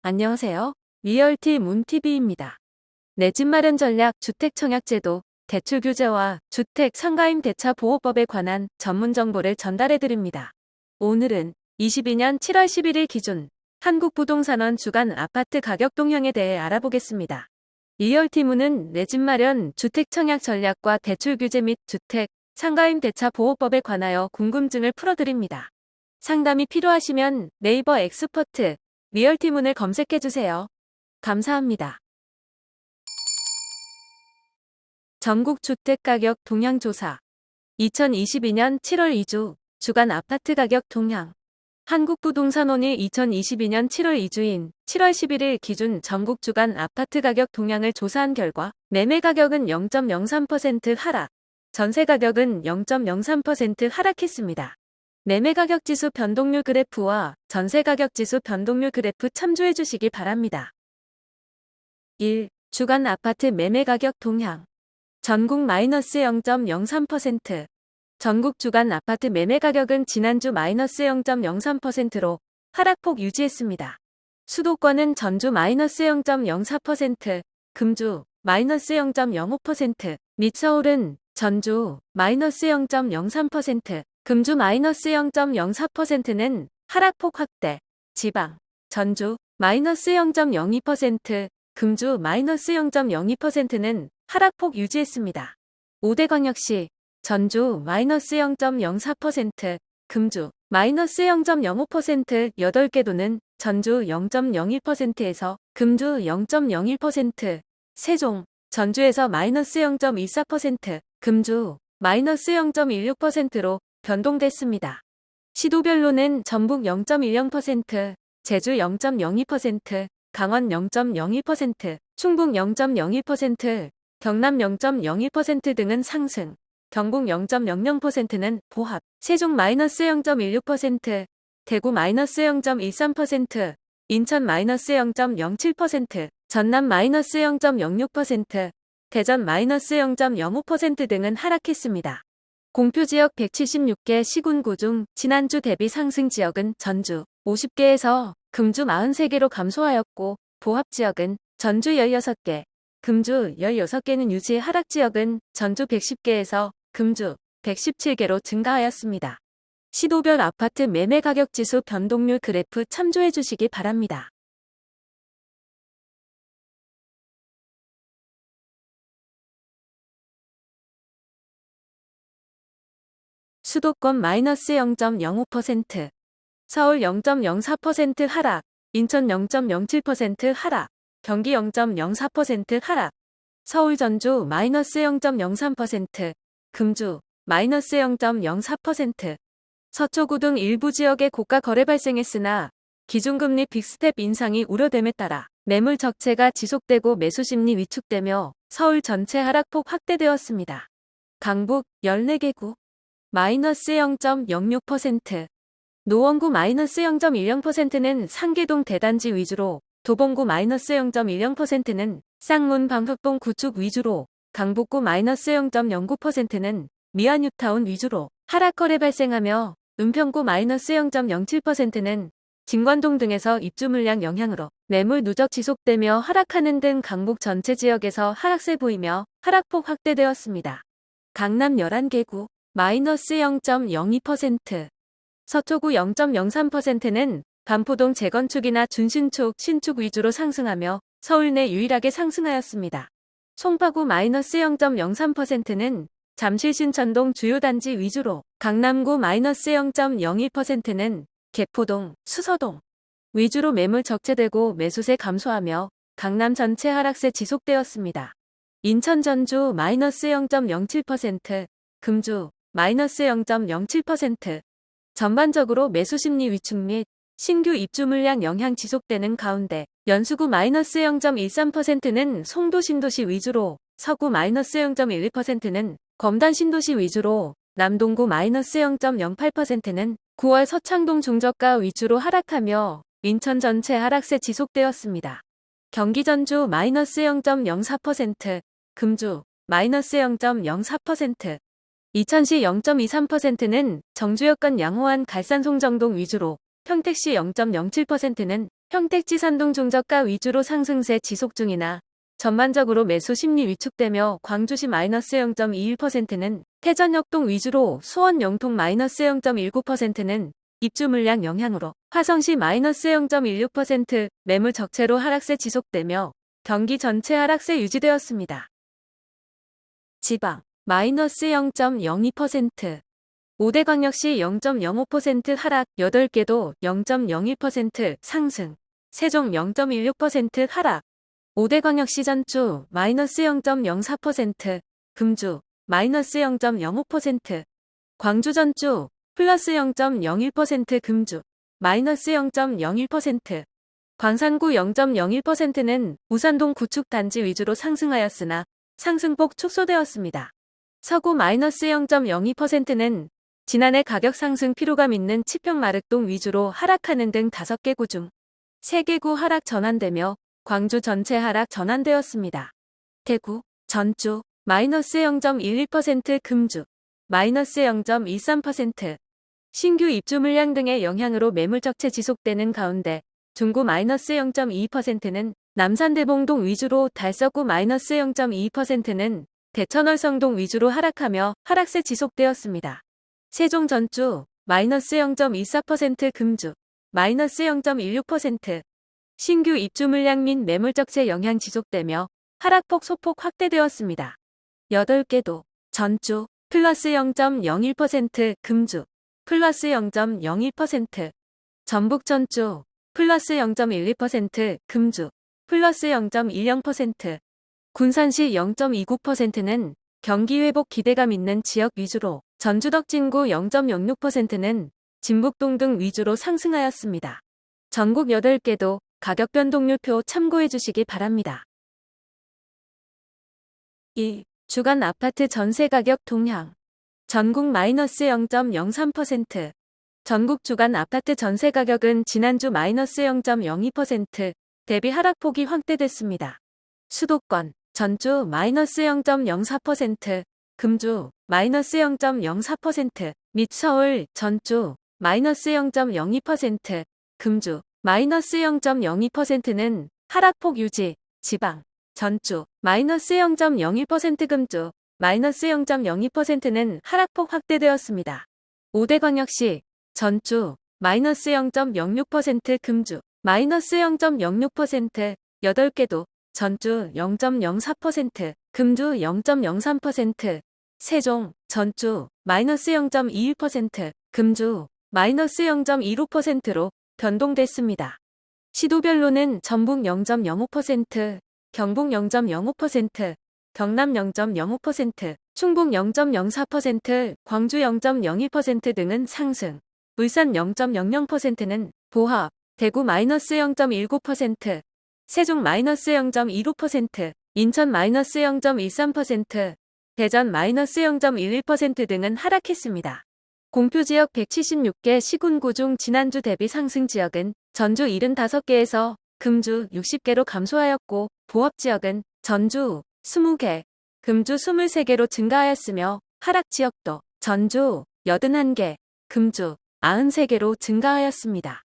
안녕하세요. 리얼티 문TV입니다. 내 집 마련 전략 주택청약제도 대출 규제와 주택 상가임 대차 보호법에 관한 전문 정보를 전달해 드립니다. 오늘은 22년 7월 11일 기준 한국부동산원 주간 아파트 가격 동향에 대해 알아보겠습니다. 리얼티문은 내 집 마련 주택청약 전략과 대출 규제 및 주택 상가임 대차 보호법에 관하여 궁금증을 풀어드립니다. 상담이 필요하시면 네이버 엑스퍼트 리얼티문을 검색해주세요. 감사합니다. 전국 주택가격 동향 조사 2022년 7월 2주 주간 아파트 가격 동향 한국부동산원이 2022년 7월 2주인 7월 11일 기준 전국 주간 아파트 가격 동향을 조사한 결과 매매 가격은 0.03% 하락, 전세 가격은 0.03% 하락했습니다. 매매 가격 지수 변동률 그래프와 전세 가격 지수 변동률 그래프 참조해 주시기 바랍니다. 1. 주간 아파트 매매 가격 동향 전국 마이너스 0.03%. 전국 주간 아파트 매매 가격은 지난주 마이너스 0.03%로 하락폭 유지했습니다. 수도권은 전주 마이너스 0.04%, 금주 마이너스 0.05%, 및 서울은 전주 마이너스 0.03%, 금주 마이너스 0.04%는 하락폭 확대, 지방, 전주 마이너스 0.02%, 금주 마이너스 0.02%는 하락폭 유지했습니다. 5대 광역시, 전주 마이너스 0.04%, 금주 마이너스 0.05%, 8개 도는 전주 0.01%에서 금주 0.01%, 세종, 전주에서 마이너스 0.14%, 금주 마이너스 0.16%로 변동됐습니다. 시도별로는 전북 0.10%, 제주 0.02%, 강원 0.01%, 충북 0.01%, 경남 0.01% 등은 상승, 경북 0.00%는 보합, 세종 마이너스 0.16%, 대구 마이너스 0.13%, 인천 마이너스 0.07%, 전남 마이너스 0.06%, 대전 마이너스 0.05% 등은 하락했습니다. 공표지역 176개 시군구 중 지난주 대비 상승 지역은 전주 50개에서 금주 43개로 감소하였고 보합지역은 전주 16개, 금주 16개는 유지, 하락지역은 전주 110개에서 금주 117개로 증가하였습니다. 시도별 아파트 매매 가격 지수 변동률 그래프 참조해 주시기 바랍니다. 수도권 마이너스 0.05%, 서울 0.04% 하락, 인천 0.07% 하락, 경기 0.04% 하락, 서울 전주 마이너스 0.03%, 금주 마이너스 0.04%, 서초구 등 일부 지역에 고가 거래 발생했으나 기준금리 빅스텝 인상이 우려됨에 따라 매물 적체가 지속되고 매수 심리 위축되며 서울 전체 하락폭 확대되었습니다. 강북 14개구 마이너스 0.06%, 노원구 마이너스 0.10%는 상계동 대단지 위주로, 도봉구 마이너스 0.10%는 쌍문 방흑동 구축 위주로, 강북구 마이너스 0.09%는 미아뉴타운 위주로 하락 거래 발생하며 은평구 마이너스 0.07%는 진관동 등에서 입주 물량 영향으로 매물 누적 지속되며 하락하는 등 강북 전체 지역에서 하락세 보이며 하락폭 확대되었습니다. 강남 11개구 마이너스 0.02%, 서초구 0.03%는 반포동 재건축이나 준신축, 신축 위주로 상승하며 서울 내 유일하게 상승하였습니다. 송파구 마이너스 0.03%는 잠실 신천동 주요 단지 위주로, 강남구 마이너스 0.02%는 개포동, 수서동 위주로 매물 적체되고 매수세 감소하며 강남 전체 하락세 지속되었습니다. 인천 전주 마이너스 0.07%, 금주 마이너스 0.07%, 전반적으로 매수 심리 위축 및 신규 입주 물량 영향 지속되는 가운데 연수구 마이너스 0.13%는 송도 신도시 위주로, 서구 마이너스 0.12%는 검단 신도시 위주로, 남동구 마이너스 0.08%는 9월 서창동 중저가 위주로 하락하며 인천 전체 하락세 지속되었습니다. 경기 전주 마이너스 0.04%, 금주 마이너스 0.04%, 이천시 0.23%는 정주 여건 양호한 갈산 송정동 위주로, 평택시 0.07%는 평택지 산동 종저가 위주로 상승세 지속 중이나 전반적으로 매수 심리 위축되며 광주시 마이너스 0.21%는 태전역동 위주로 수원 영통 마이너스 0.19%는 입주 물량 영향으로 화성시 마이너스 0.16% 매물 적체로 하락세 지속되며 경기 전체 하락세 유지되었습니다. 지방 마이너스 0.02%, 오대광역시 0.05% 하락 8개도 0.01% 상승, 세종 0.16% 하락, 오대광역시 전주 마이너스 0.04%, 금주 마이너스 0.05%, 광주 전주 플러스 0.01% 금주 마이너스 0.01%, 광산구 0.01%는 우산동 구축단지 위주로 상승하였으나 상승폭 축소되었습니다. 서구 마이너스 0.02%는 지난해 가격 상승 피로감 있는 치평 마륵동 위주로 하락하는 등 5개 구 중 3개 구 하락 전환되며 광주 전체 하락 전환되었습니다. 대구, 전주 마이너스 0.11% 금주 마이너스 0.13%, 신규 입주 물량 등의 영향으로 매물 적체 지속되는 가운데 중구 마이너스 0.22%는 남산대봉동 위주로 달서구 마이너스 0.22%는 대천월성동 위주로 하락하며 하락세 지속되었습니다. 세종 전주 마이너스 0.24% 금주 마이너스 0.16%, 신규 입주 물량 및 매물 적체 영향 지속되며 하락폭 소폭 확대되었습니다. 8개도 전주 플러스 0.01% 금주 플러스 0.01%, 전북 전주 플러스 0.12% 금주 플러스 0.10%, 군산시 0.29%는 경기 회복 기대감 있는 지역 위주로 전주덕 진구 0.06%는 진북동 등 위주로 상승하였습니다. 전국 8개도 가격 변동률표 참고해 주시기 바랍니다. 1. 주간 아파트 전세 가격 동향. 전국 마이너스 0.03%. 전국 주간 아파트 전세 가격은 지난주 마이너스 0.02% 대비 하락폭이 확대됐습니다. 수도권 전주 마이너스 0.04%, 금주 마이너스 0.04%, 및 서울 전주 마이너스 0.02%, 금주 마이너스 0.02%는 하락폭 유지, 지방 전주 마이너스 0.01% 금주 마이너스 0.02%는 하락폭 확대되었습니다. 오대광역시 전주 마이너스 0.06% 금주 마이너스 0.06%, 8개도 전주 0.04%, 금주 0.03%, 세종 전주 마이너스 0.21%, 금주 마이너스 0.25%로 변동됐습니다. 시도별로는 전북 0.05%, 경북 0.05%, 경남 0.05%, 충북 0.04%, 광주 0.02% 등은 상승, 울산 0.00%는 보합, 대구 마이너스 0.19%, 세종 마이너스 0.25%, 인천 마이너스 0.13%, 대전 마이너스 0.11% 등은 하락했습니다. 공표지역 176개 시군구 중 지난주 대비 상승 지역은 전주 75개에서 금주 60개로 감소하였고 보합지역은 전주 20개, 금주 23개로 증가하였으며 하락지역도 전주 81개, 금주 93개로 증가하였습니다.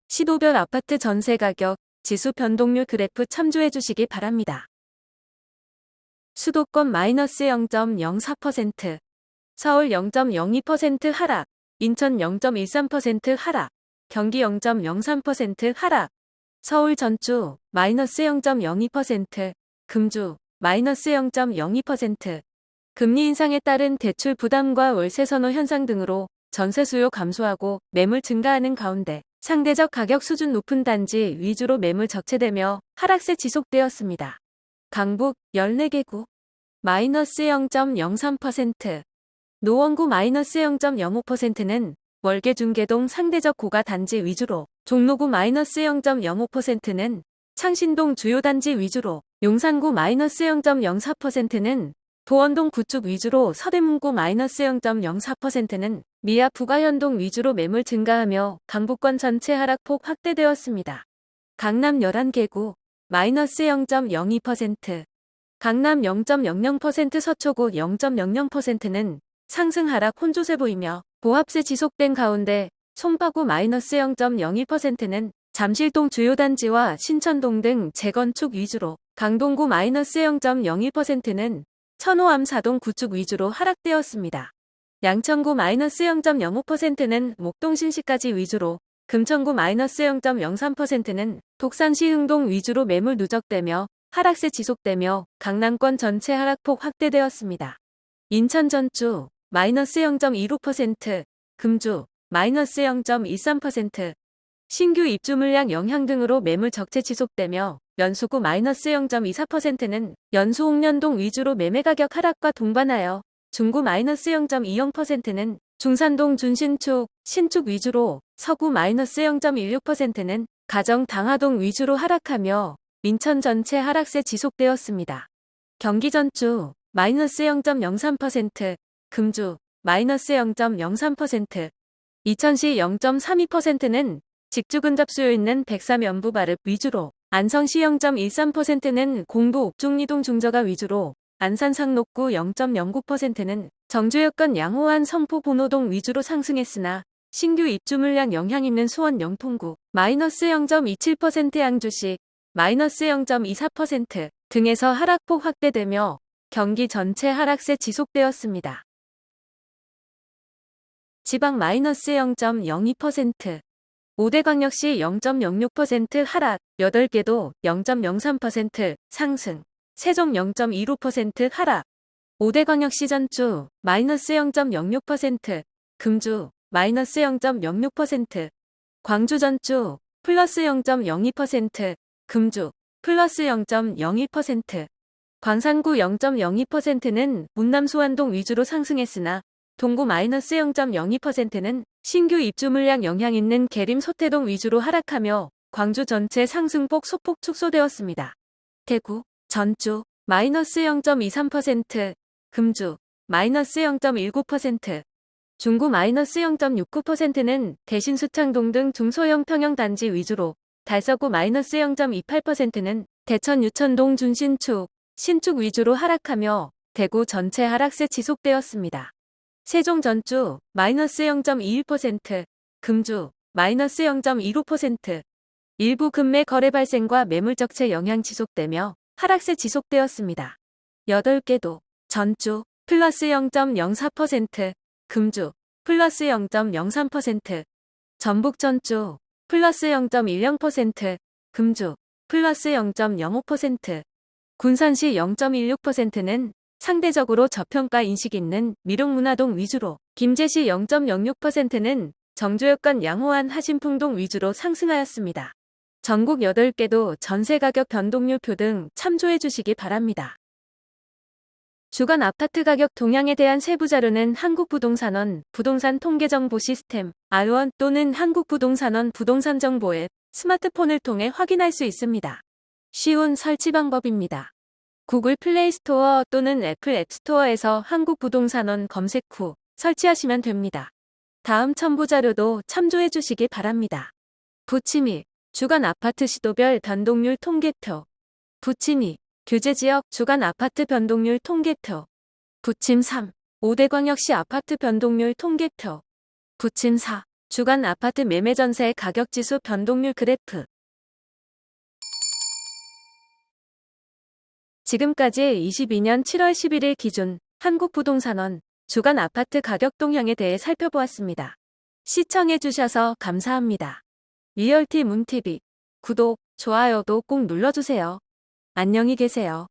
시도별 아파트 전세 가격, 지수 변동률 그래프 참조해 주시기 바랍니다. 수도권 마이너스 0.04%, 서울 0.02% 하락, 인천 0.13% 하락, 경기 0.03% 하락, 서울 전주 마이너스 0.02%, 금주 마이너스 0.02%, 금리 인상에 따른 대출 부담과 월세 선호 현상 등으로 전세 수요 감소하고 매물 증가하는 가운데 상대적 가격 수준 높은 단지 위주로 매물 적체되며 하락세 지속되었습니다. 강북 14개구 마이너스 0.03%, 노원구 마이너스 0.05%는 월계 중계동 상대적 고가 단지 위주로, 종로구 마이너스 0.05%는 창신동 주요 단지 위주로, 용산구 마이너스 0.04%는 도원동 구축 위주로, 서대문구 마이너스 0.04%는 미아 부가현동 위주로 매물 증가하며 강북권 전체 하락폭 확대되었습니다. 강남 11개구 마이너스 0.02%, 강남 0.00%, 서초구 0.00%는 상승 하락 혼조세 보이며 보합세 지속된 가운데 송파구 마이너스 0.01%는 잠실동 주요 단지와 신천동 등 재건축 위주로 강동구 -0.01%는 천호암사동 구축 위주로 하락되었습니다. 양천구 -0.05%는 목동 신시까지 위주로, 금천구 -0.03%는 독산시 흥동 위주로 매물 누적되며 하락세 지속되며 강남권 전체 하락폭 확대되었습니다. 인천 전주 -0.25%, 금주 -0.13%, 신규 입주 물량 영향 등으로 매물 적체 지속되며 연수구 -0.24%는 연수 옥년동 위주로 매매 가격 하락과 동반하여 중구 -0.20%는 중산동 준신축, 신축 위주로 서구 -0.16%는 가정 당하동 위주로 하락하며 인천 전체 하락세 지속되었습니다. 경기 전주 -0.03%, 금주 -0.03%, 이천시 0.32%는 직주 근접 수요 있는 103 연부바르 위주로, 안성시 0.13%는 공도 옥중리동 중저가 위주로, 안산 상록구 0.09%는 정주여권 양호한 성포 본호동 위주로 상승했으나 신규 입주 물량 영향 있는 수원 영통구 -0.27%, 양주시 -0.24% 등에서 하락폭 확대되며 경기 전체 하락세 지속되었습니다. 지방 -0.02%, 5대광역시 0.06% 하락, 8개도 0.03% 상승, 세종 0.25% 하락, 5대광역시 전주 -0.06%, 금주 -0.06%, 광주 전주 플러스 0.02%, 금주 플러스 0.01%, 광산구 0.02%는 문남 수안동 위주로 상승했으나 동구 -0.02%는 신규 입주 물량 영향 있는 계림 소태동 위주로 하락하며 광주 전체 상승폭 소폭 축소되었습니다. 대구, 전주 -0.23%, 금주 -0.19%, 중구 -0.69%는 대신 수창동 등 중소형 평형 단지 위주로, 달서구 -0.28%는 대천 유천동 준신축, 신축 위주로 하락하며 대구 전체 하락세 지속되었습니다. 세종 전주 -0.21%, 금주 -0.15%, 일부 급매 거래 발생과 매물 적체 영향 지속되며 하락세 지속되었습니다. 8개도 전주 플러스 0.04%, 금주 플러스 0.03%, 전북 전주 플러스 0.10%, 금주 플러스 0.05%, 군산시 0.16%는 상대적으로 저평가 인식 있는 미륵문화동 위주로, 김제시 0.06%는 정주여권 양호한 하신풍동 위주로 상승하였습니다. 전국 8개도 전세 가격 변동률표 등 참조해 주시기 바랍니다. 주간 아파트 가격 동향에 대한 세부 자료는 한국부동산원 부동산 통계정보 시스템 R1 또는 한국부동산원 부동산 정보 앱 스마트폰을 통해 확인할 수 있습니다. 쉬운 설치 방법입니다. 구글 플레이 스토어 또는 애플 앱스토어에서 한국부동산원 검색 후 설치하시면 됩니다. 다음 첨부 자료도 참조해 주시기 바랍니다. 부침 1. 주간 아파트 시도별 변동률 통계표. 부침 2. 규제지역 주간 아파트 변동률 통계표. 부침 3. 5대광역시 아파트 변동률 통계표. 부침 4. 주간 아파트 매매 전세 가격지수 변동률 그래프. 지금까지 22년 7월 11일 기준 한국부동산원 주간 아파트 가격 동향에 대해 살펴보았습니다. 시청해주셔서 감사합니다. 리얼티 문TV 구독, 좋아요도 꼭 눌러주세요. 안녕히 계세요.